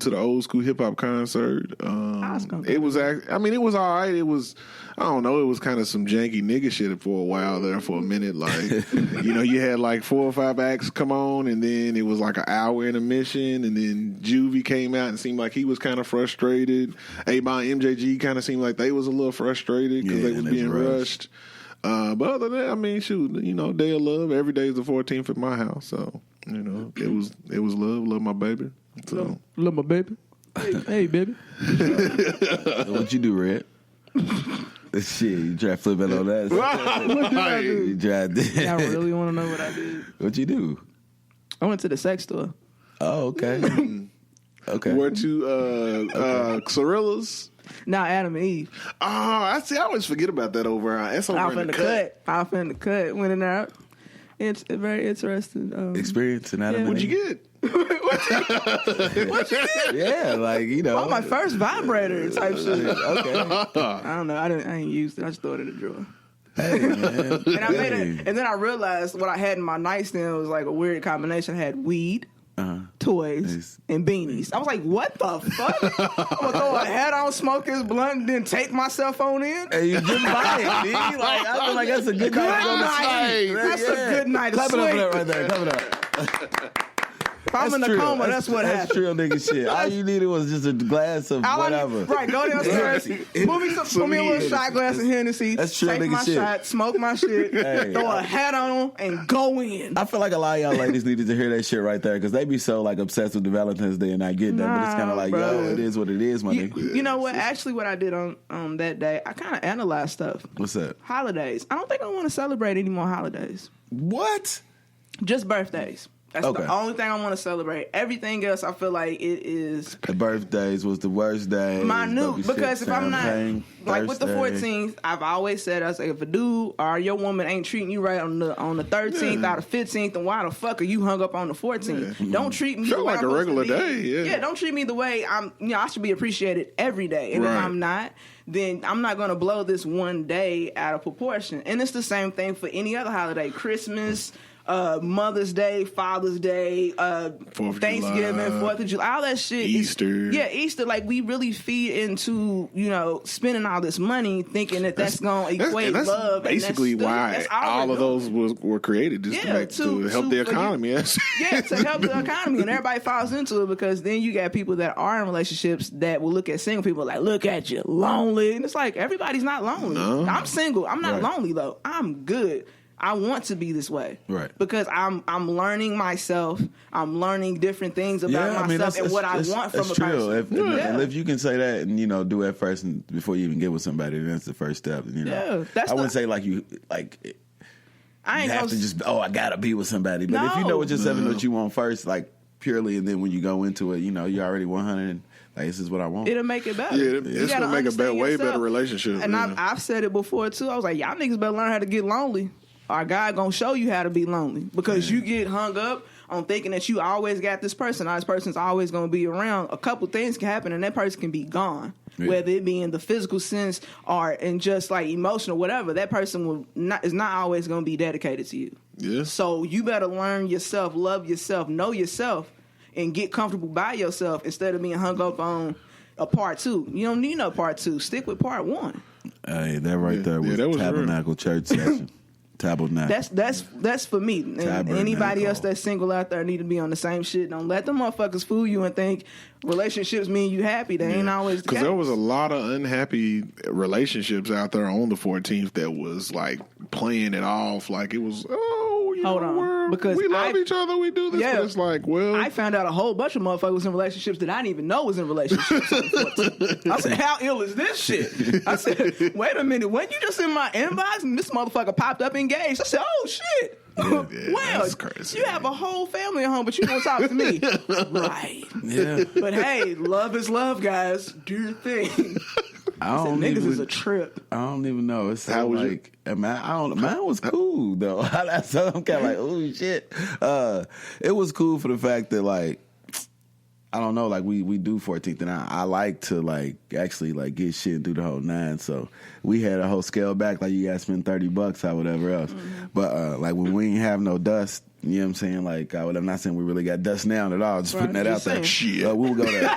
to the old school hip hop concert. It was it was all right. It was, I don't know, it was kind of some janky nigga shit for a while there for a minute. Like, you had like 4 or 5 acts come on, and then it was like an hour intermission, and then Juvie came out and seemed like he was kind of frustrated. A-Bond, MJG kind of seemed like they was a little frustrated because they was being rushed. But other than that, I mean, shoot, Day of Love. Every day is the 14th at my house, so it was love my baby. So love my baby. Hey baby. What you do, Red? Shit, you try to flip it on that. What did I do? You tried to. Y'all really want to know what I did? What you do? I went to the sex store. Oh, okay. Okay. Where to Cirilla's? Now Adam and Eve. Oh, I always forget about that over. That's over Off in the cut. Off in the cut. Went in there. It's very interesting. Experience and Adam. What'd you get? What you did? Yeah, like Oh, my first vibrator type shit. Okay. I don't know. I ain't used it. I just threw it in the drawer. Hey, man. And I made it. And then I realized what I had in my nightstand was like a weird combination. I had weed, toys, and beanies. I was like, what the fuck? I'm gonna throw a hat on, smoke this blunt, and then take my cell phone in? Hey, you just buy it, dude. Like, I feel like that's a good night to go to sleep. That's a good night to Clap sleep. it up for that right there. Clap it up. If I'm in the coma, that's what happened. That's real nigga shit. All you needed was just a glass of whatever. Right, go downstairs, put me a little shot glass of Hennessy, that's true take nigga my shit. shot, smoke my shit, throw a hat on, and go in. I feel like a lot of y'all ladies needed to hear that shit right there because they be so like obsessed with the Valentine's Day and not get that. But it's kind of like, yo, it is what it is, my nigga. You know what? Actually, what I did on that day, I kind of analyzed stuff. What's that? Holidays. I don't think I want to celebrate any more holidays. What? Just birthdays. That's Okay. the only thing I want to celebrate. Everything else, I feel like it is The birthdays was the worst day. minute. Because if I'm not like with the 14th, I've always said, I say, if a dude or your woman ain't treating you right on the 13th out of 15th, then why the fuck are you hung up on the 14th? Yeah. Don't treat me Feel the way like I'm a regular supposed to day. be. Yeah, don't treat me the way I'm. I should be appreciated every day. And if Right. I'm not, then I'm not gonna blow this one day out of proportion. And it's the same thing for any other holiday, Christmas. Mother's Day, Father's Day, Thanksgiving, July, 4th of July, all that shit. Easter. Easter. Like, we really feed into, spending all this money thinking that's going to equate that's love. basically and that's why that's all of those were created, just to help the economy. To help the economy. And everybody falls into it because then you got people that are in relationships that will look at single people like, look at you, lonely. And it's like, everybody's not lonely. No. I'm single. I'm not Right. lonely, though. I'm good. I want to be this way, Right? Because I'm learning myself. I'm learning different things about myself and what I want from a person. And if you can say that and do it first and before you even get with somebody, then that's the first step. I wouldn't say like you like. I ain't you have to just I gotta be with somebody, but if you know what yourself and what you want first, like purely, and then when you go into it, you already 100. Like, this is what I want. It'll make it better. Yeah, it's gonna make a way better relationship. And I've said it before too. I was like, y'all niggas better learn how to get lonely. Our God gonna show you how to be lonely because you get hung up on thinking that you always got this person. This person's always gonna be around. A couple things can happen and that person can be gone. Yeah. Whether it be in the physical sense or in just like emotional, whatever. That person is not always gonna be dedicated to you. Yeah. So you better learn yourself, love yourself, know yourself, and get comfortable by yourself instead of being hung up on a part 2. You don't need no part 2. Stick with part 1. Hey, that right there was Tabernacle Church session. Tabernacle. That's for me. And anybody else that's single out there need to be on the same shit. Don't let them motherfuckers fool you and think relationships mean you happy. They ain't always because there was a lot of unhappy relationships out there on the 14th that was like playing it off like it was hold on because we love each other, we do this. Yeah, but it's like, well, I found out a whole bunch of motherfuckers in relationships that I didn't even know was in relationships. I said, how ill is this shit? I said, wait a minute, when you just in my inbox and this motherfucker popped up engaged? I said, oh shit. Yeah, well, that's crazy, you have a whole family at home, but you don't talk to me. Right. Yeah. But hey, love is love, guys. Do your thing. Niggas is a trip. I don't even know. It's how like mine was cool though. So I'm kind of like, oh shit. It was cool for the fact that like I don't know, like we do 14th, and I like to like actually like get shit and do the whole 9. So we had a whole scale back, like you guys spend $30 or whatever else. But like when we ain't have no dust, you know what I'm saying? Like I'm not saying we really got dust now at all. Just putting that out there. Shit. We would go there.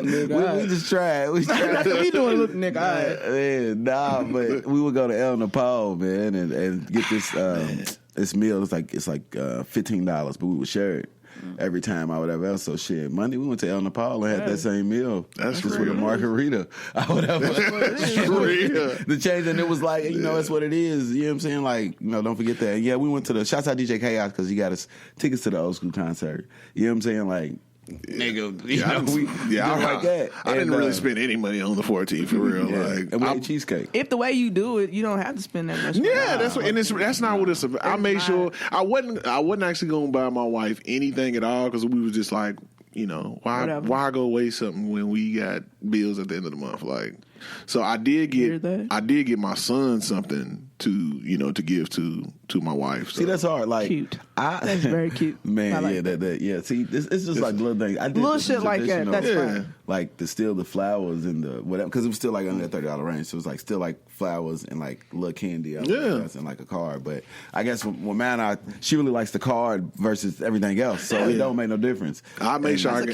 we just tried. We tried. We doing look, nigga. Nah, but we would go to El Nepal, man, and get this this meal. It's like $15, but we would share it every time or whatever else. So shit, Monday we went to El Nepal and had that same meal. That's just real. with a margarita or whatever. The change, and it was like, you know, that's what it is. You know what I'm saying? Like, you know, don't forget that. And yeah, we went to shouts out DJ Chaos because he got us tickets to the old school concert. You know what I'm saying? Like, nigga, I didn't really spend any money on the 14th for real. Yeah. Like, and we ate cheesecake. If the way you do it, you don't have to spend that much money. Yeah, that's what, and that's not what it's about. I made sure I wasn't actually going to buy my wife anything at all because we was just like, you know, why go waste something when we got bills at the end of the month? Like, so I did get my son something to give to my wife. So. See, that's hard. Like, cute. That's very cute. Man, like yeah. See, it's just like little things. I did little shit like that. That's fine. Like to steal the flowers and the whatever, because it was still like under that $30 range. So it was like still like flowers and like little candy, and like a card. But I guess when she really likes the card versus everything else, so it don't make no difference. I make sure I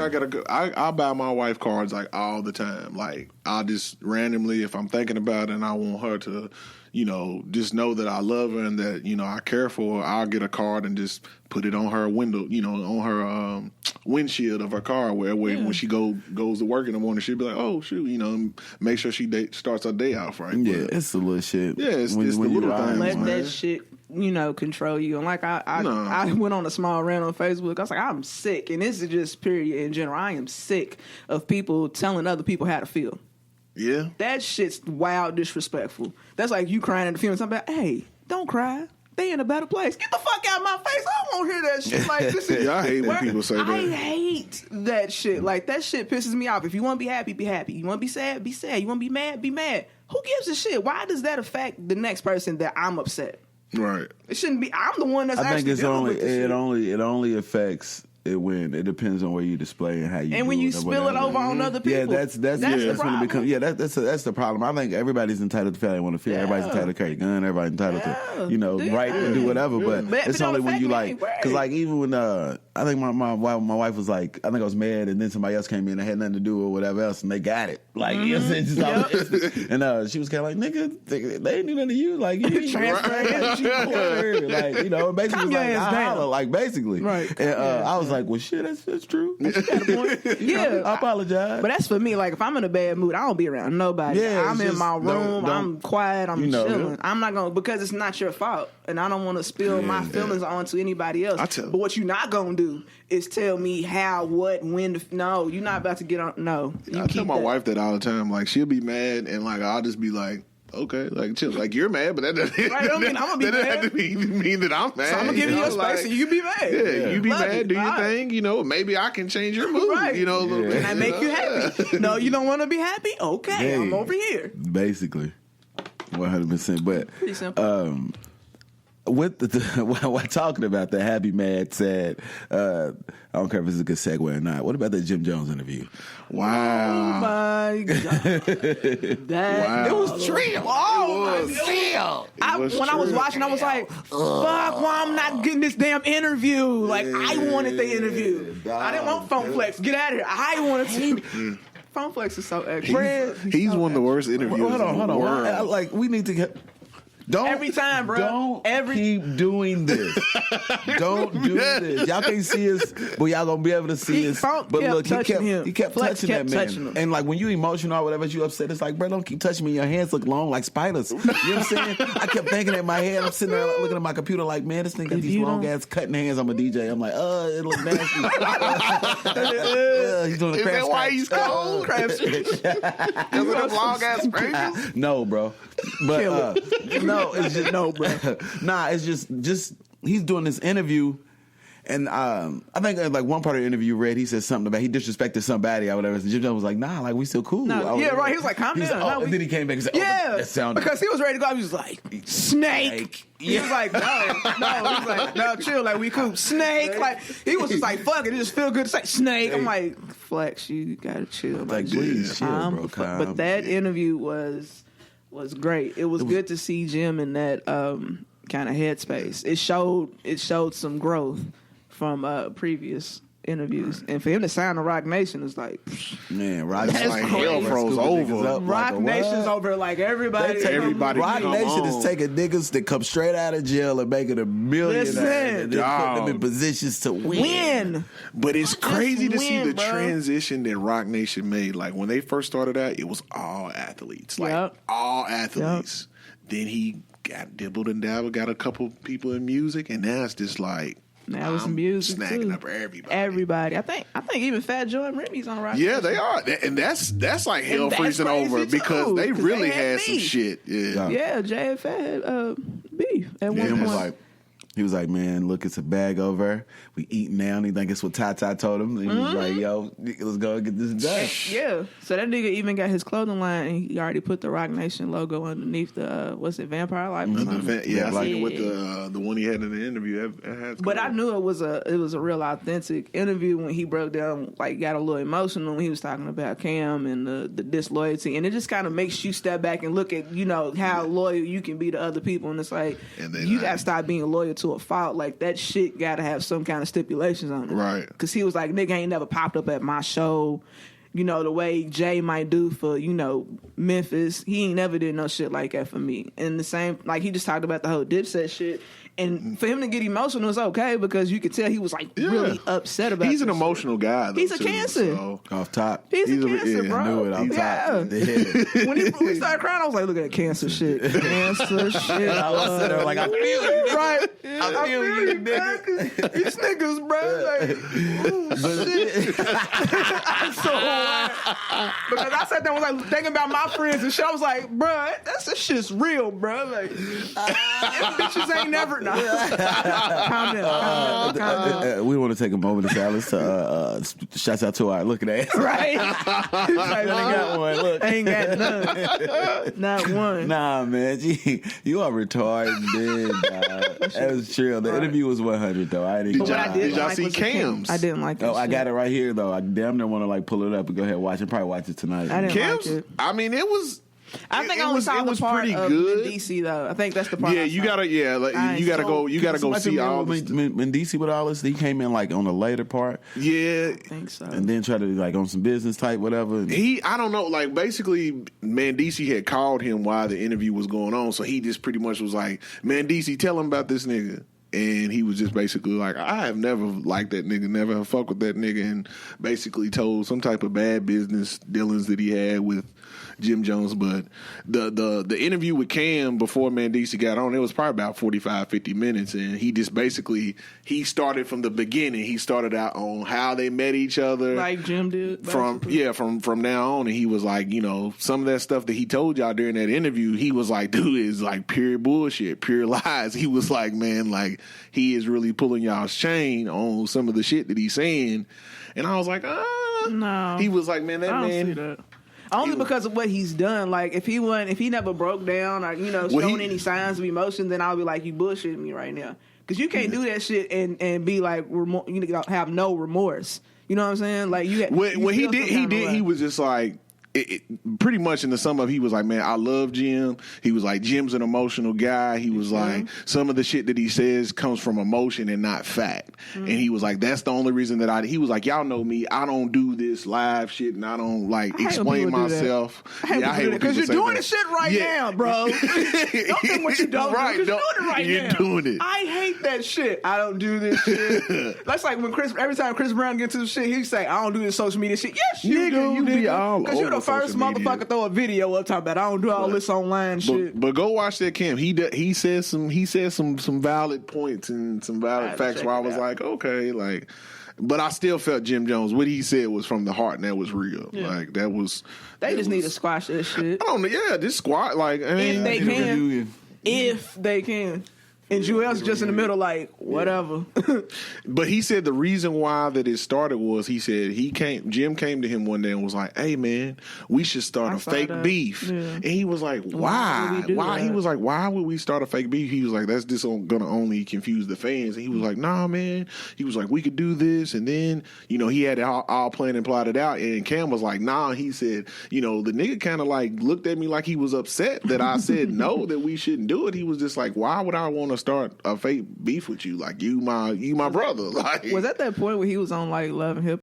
got I buy my wife cards like all the time. Like I'll just randomly, if I'm thinking about it and I want her to, you know, just know that I love her and that, you know, I care for her, I'll get a card and just put it on her window, you know, on her windshield of her car where when she goes to work in the morning, she'll be like, oh, shoot, you know, make sure she starts her day off right. Yeah, it's the little shit. Yeah, it's the little things, let man. that shit, you know, control you. And like I went on a small rant on Facebook. I was like, I'm sick. And this is just period in general. I am sick of people telling other people how to feel. Yeah. That shit's wild disrespectful. That's like you crying at the funeral. Somebody, hey, don't cry. They in a better place. Get the fuck out of my face. I don't want to hear that shit. Like this is. Yeah, I hate when people say that. I hate that shit. Like that shit pisses me off. If you want to be happy, be happy. You want to be sad, be sad. You want to be mad, be mad. Who gives a shit? Why does that affect the next person that I'm upset? Right. It shouldn't be. I'm the one that's. I think it's dealing with this shit. it only affects it when it depends on where you display and how you. And when you spill it over on other people, that's when it becomes. Yeah, that's the problem. I think everybody's entitled to feel how they want to feel. Yeah. Everybody's entitled to carry a gun. Everybody's entitled to right and do whatever. But it's only when you like, because like even when I think my wife was like, I think I was mad, and then somebody else came in and had nothing to do or whatever else, and they got it. Like you know, and she was kind of like, nigga, they ain't do nothing to you. Like you transfer, like you know, basically was like I holler, like basically, right. And I was like, well, shit, that's true. Yeah, I apologize. But that's for me. Like if I'm in a bad mood, I don't be around nobody. Yeah, I'm in my room. I'm quiet. I'm chilling. I'm not gonna, because it's not your fault, and I don't want to spill my feelings onto anybody else. But what you're not gonna do is tell me how, what, when. No, you're not about to get on. No, I tell my wife that all the time. Like she'll be mad, and like I'll just be like, okay, like chill. Like you're mad, but that doesn't. Right, I'm gonna be mad. Have to mean that I'm mad. So I'm gonna give you a space, and you be mad. Yeah, you be mad. Do your thing. You know, maybe I can change your mood. Right. You know, a little bit. Can I make you happy? No, you don't want to be happy. Okay, I'm over here. Basically, 100%. But pretty simple. With what talking about the happy, mad, sad, I don't care if it's a good segue or not. What about the Jim Jones interview? Wow. Oh my God. It was trill. Oh my God. When I was watching, I was like, fuck, why I'm not getting this damn interview? Like, I wanted the interview. I didn't want Phone Flex. Get out of here. I wanted to. Phone Flex is so extra. He's one of the worst interviews in the world. Like, we need to get... Every time, bro. Don't keep doing this. Don't do this. Y'all can't see us, but y'all gonna be able to see us. But look, he kept touching that man. And like when you emotional or whatever, you upset, it's like, bro, don't keep touching me. Your hands look long like spiders. You know what I'm saying? I kept thinking in my head. I'm sitting there looking at my computer like, man, this thing got these long ass cutting hands. I'm a DJ. I'm like, it looks nasty. He's doing the crab. Is that why he's cold? Crab Because of them long ass fingers? No, bro. But no, it's just no, bro. Nah, it's just he's doing this interview, And I think like one part of the interview you read, he said something about he disrespected somebody or whatever. And Jim Jones was like, nah, like we still cool. No, yeah, right. He was like, calm down. Like, and then he came back and said, that sounded because he was ready to go. He was like, snake. He was like, no. He was like, no, chill. Like, we cool. Snake. Like, he was just like, fuck it. It just feel good to say snake. I'm like, Flex, you gotta chill. Like, please chill, bro. But that interview was great. It was good to see Jim in that kind of headspace. It showed some growth from previous interviews, and for him to sign to Rock Nation is like, man, Rock Nation like hell froze over. Rock Nation's over like everybody. Rock Nation is taking niggas that come straight out of jail and making $1 million and then putting them in positions to win. But it's crazy to see the transition that Rock Nation made. Like when they first started out, it was all athletes, like all athletes. Then he got dibbled and dabbled, got a couple people in music, and now it's just like. Now it's music snagging too. up everybody. Everybody. I think even Fat Joe and Remy's on Rock. Yeah, they are, and that's like hell freezing over because they really had some shit. Yeah, Jay and Fat had beef at one point. He was like, man, look, it's a bag over. We eating now. And he think it's what Ty told him. And he was like, yo, let's go get this done. Yeah. So that nigga even got his clothing line, and he already put the Rock Nation logo underneath the, Vampire Life? With the one he had in the interview. But I knew it was a real authentic interview when he broke down, like got a little emotional when he was talking about Cam and the disloyalty. And it just kind of makes you step back and look at, how loyal you can be to other people. And it's like, you got to stop being loyal to a fault. Like that shit got to have some kind of stipulations on it, right? Because he was like, nigga ain't never popped up at my show, the way Jay might do for Memphis. He ain't never did no shit like that for me. And the same, like he just talked about the whole Dipset shit. And for him to get emotional is okay because you could tell he was like really upset about it. He's an emotional guy, though. He's a Cancer. So. Off top. He's a Cancer, bro. I knew it off top. When he started crying, I was like, look at that Cancer shit. Cancer shit. I was sitting there like, I feel you. Right. I feel you, nigga. These niggas, bro. Like, shit. I'm so hard. Because I sat there and was like thinking about my friends and shit. I was like, bro, that shit's real, bro. Like, bitches ain't never. Calm down. We want to take a moment of silence to shouts out to our looking ass. Right. Like, I ain't got one. Look. Ain't got none. Not one. Nah, man. You are retarded, dude. That was true. The interview was 100, though. Did y'all see Cam's? I didn't like that. Oh, I got it right here, though. I damn near want to pull it up and go ahead and watch it. Probably watch it tonight. I didn't Cam's? like it. I mean, it was. I think I only saw the part of Mendici though. I think that's the part. Yeah, you gotta go. You gotta go see all this. Mendici with all this. He came in like on the later part. Yeah, I think so. And then try to like on some business type whatever. I don't know. Like basically, Mendici had called him while the interview was going on, so he just pretty much was like, Mendici, tell him about this nigga. And he was just basically like, I have never liked that nigga, never have fucked with that nigga, and basically told some type of bad business dealings that he had with Jim Jones. But the interview with Cam before Mendici got on, it was probably about 45, 50 minutes. And he just basically, he started from the beginning. He started out on how they met each other. Like Jim did. From now on. And he was like, some of that stuff that he told y'all during that interview, he was like, dude, is like pure bullshit, pure lies. He was like, man, like, he is really pulling y'all's chain on some of the shit that he's saying. And I was like, no. He was like, man, I don't see that. Only because of what he's done. Like if he never broke down or shown any signs of emotion, then I'll be like, you bullshitting me right now. Because you can't do that shit and be like, have no remorse. You know what I'm saying? Like when he was just like. Pretty much in the sum up, he was like, man, I love Jim. He was like, Jim's an emotional guy. He was like, some of the shit that he says comes from emotion and not fact. And he was like, that's the only reason that he was like, y'all know me. I don't do this live shit and I don't explain myself. I hate because you're doing the shit right now, bro. Don't think what you don't do. You're doing it right now. You're doing it. I hate that shit. I don't do this shit. That's like when every time Chris Brown gets to the shit, he say, I don't do this social media shit. Yes, you do. You be all because you're the first motherfucker throw a video up talking about I don't do all this online shit. But go watch that Cam. He said some valid points and some valid facts where I was like, okay, like. But I still felt Jim Jones. What he said was from the heart, and that was real. Yeah. Like that was. They just need to squash that shit. I don't know. Yeah, this squat. Like I mean, if they can. And Joel's just in the middle, like, whatever. But he said the reason why that it started was he said Jim came to him one day and was like, "Hey man, we should start a fake beef." Yeah. And he was like, "Why? Why?" He was like, "Why would we start a fake beef?" He was like, "That's just gonna only confuse the fans." And he was like, "Nah, man." He was like, "We could do this." And then, he had it all planned and plotted out. And Cam was like, "Nah." He said, the nigga kind of like looked at me like he was upset that I said no, that we shouldn't do it. He was just like, "Why would I want to start a fake beef with you? Like you my brother." Like, was at that point where he was on like Love and Hip